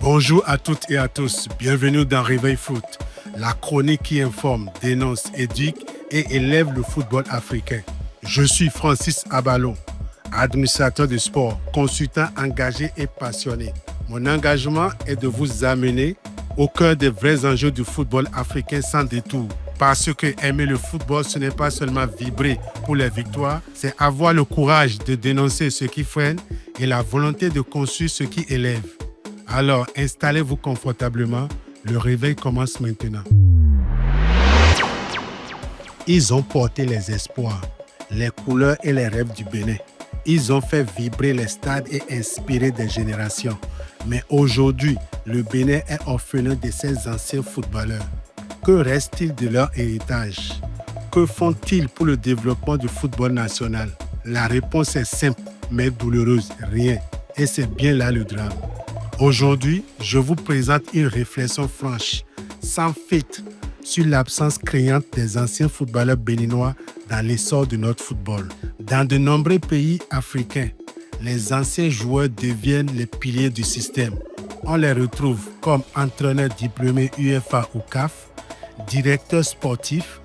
Bonjour à toutes et à tous, bienvenue dans Réveil Foot, la chronique qui informe, dénonce, éduque et élève le football africain. Je suis Francis Aballon, administrateur de sport, consultant engagé et passionné. Mon engagement est de vous amener au cœur des vrais enjeux du football africain sans détour. Parce que aimer le football, ce n'est pas seulement vibrer pour les victoires, c'est avoir le courage de dénoncer ce qui freine et la volonté de construire ce qui élève. Alors, installez-vous confortablement, le réveil commence maintenant. Ils ont porté les espoirs, les couleurs et les rêves du Bénin. Ils ont fait vibrer les stades et inspirer des générations. Mais aujourd'hui, le Bénin est orphelin de ses anciens footballeurs. Que reste-t-il de leur héritage? Que font-ils pour le développement du football national? La réponse est simple, mais douloureuse, rien. Et c'est bien là le drame. Aujourd'hui, je vous présente une réflexion franche, sans filtre, sur l'absence criante des anciens footballeurs béninois dans l'essor de notre football. Dans de nombreux pays africains, les anciens joueurs deviennent les piliers du système. On les retrouve comme entraîneurs diplômés UEFA ou CAF, directeurs sportifs,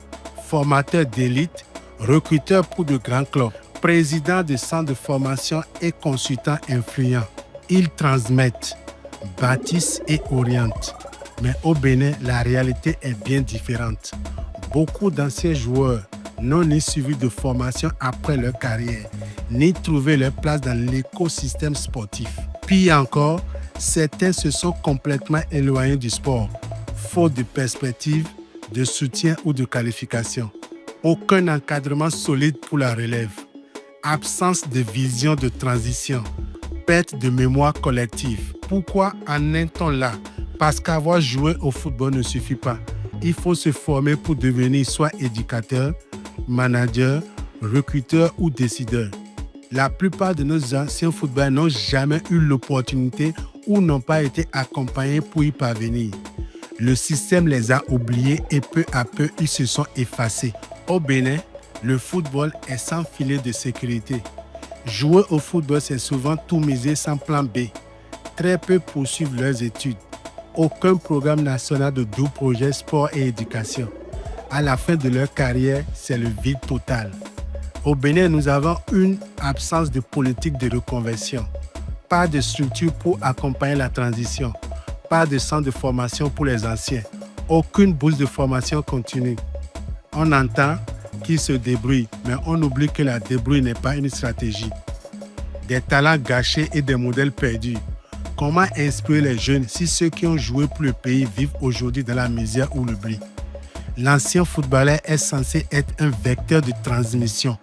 formateurs d'élite, recruteurs pour de grands clubs, présidents de centres de formation et consultants influents. Ils transmettent, bâtissent et orientent. Mais au Bénin, la réalité est bien différente. Beaucoup d'anciens joueurs n'ont ni suivi de formation après leur carrière, ni trouvé leur place dans l'écosystème sportif. Pire encore, certains se sont complètement éloignés du sport, faute de perspective, de soutien ou de qualification. Aucun encadrement solide pour la relève. Absence de vision de transition. Perte de mémoire collective. Pourquoi en est-on là? Parce qu'avoir joué au football ne suffit pas. Il faut se former pour devenir soit éducateur, manager, recruteur ou décideur. La plupart de nos anciens footballeurs n'ont jamais eu l'opportunité ou n'ont pas été accompagnés pour y parvenir. Le système les a oubliés et peu à peu, ils se sont effacés. Au Bénin, le football est sans filet de sécurité. Jouer au football, c'est souvent tout miser sans plan B. Très peu poursuivent leurs études. Aucun programme national de 12 projets sport et éducation. À la fin de leur carrière, c'est le vide total. Au Bénin, nous avons une absence de politique de reconversion. Pas de structure pour accompagner la transition. Pas de centre de formation pour les anciens. Aucune bourse de formation continue. On entend qu'ils se débrouillent, mais on oublie que la débrouille n'est pas une stratégie. Des talents gâchés et des modèles perdus. Comment inspirer les jeunes si ceux qui ont joué pour le pays vivent aujourd'hui dans la misère ou l'oubli? L'ancien footballeur est censé être un vecteur de transmission,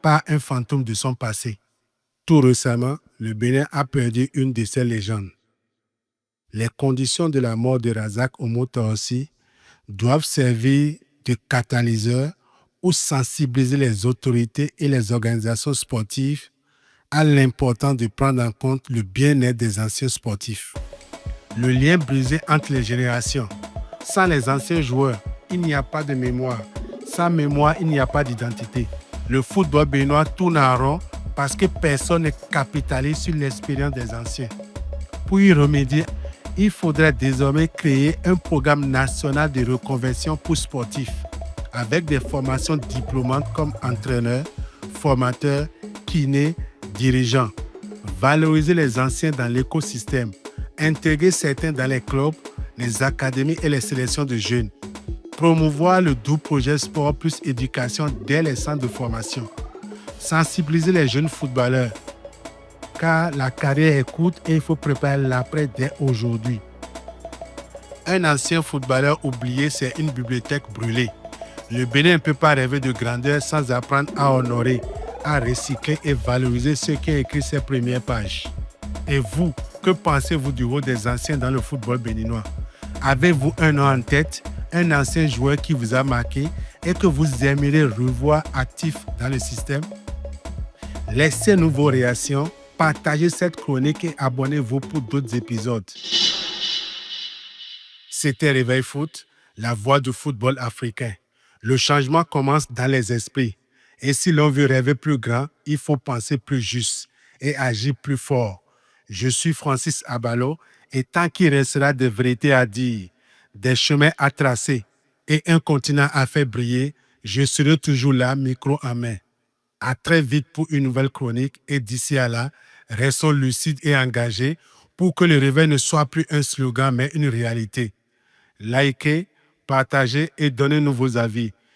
pas un fantôme de son passé. Tout récemment, le Bénin a perdu une de ses légendes. Les conditions de la mort de Razak Omotorsi doivent servir de catalyseur ou sensibiliser les autorités et les organisations sportives à l'importance de prendre en compte le bien-être des anciens sportifs. Le lien brisé entre les générations. Sans les anciens joueurs, il n'y a pas de mémoire. Sans mémoire, il n'y a pas d'identité. Le football béninois tourne en rond parce que personne ne capitalise sur l'expérience des anciens. Pour y remédier, il faudrait désormais créer un programme national de reconversion pour sportifs, avec des formations diplômantes comme entraîneur, formateur, kiné, dirigeant. Valoriser les anciens dans l'écosystème. Intégrer certains dans les clubs, les académies et les sélections de jeunes. Promouvoir le doux projet sport plus éducation dès les centres de formation. Sensibiliser les jeunes footballeurs. Car la carrière est courte et il faut préparer l'après dès aujourd'hui. Un ancien footballeur oublié, c'est une bibliothèque brûlée. Le Bénin ne peut pas rêver de grandeur sans apprendre à honorer, à recycler et valoriser ceux qui ont écrit ces premières pages. Et vous, que pensez-vous du rôle des anciens dans le football béninois? Avez-vous un nom en tête, un ancien joueur qui vous a marqué et que vous aimeriez revoir actif dans le système? Laissez-nous vos réactions, partagez cette chronique et abonnez-vous pour d'autres épisodes. C'était Réveil Foot, la voix du football africain. Le changement commence dans les esprits. Et si l'on veut rêver plus grand, il faut penser plus juste et agir plus fort. Je suis Francis Abalo et tant qu'il restera des vérités à dire, des chemins à tracer et un continent à faire briller, je serai toujours là, micro en main. À très vite pour une nouvelle chronique et d'ici à là, restons lucides et engagés pour que le réveil ne soit plus un slogan mais une réalité. Likez, partagez et donnez-nous vos avis.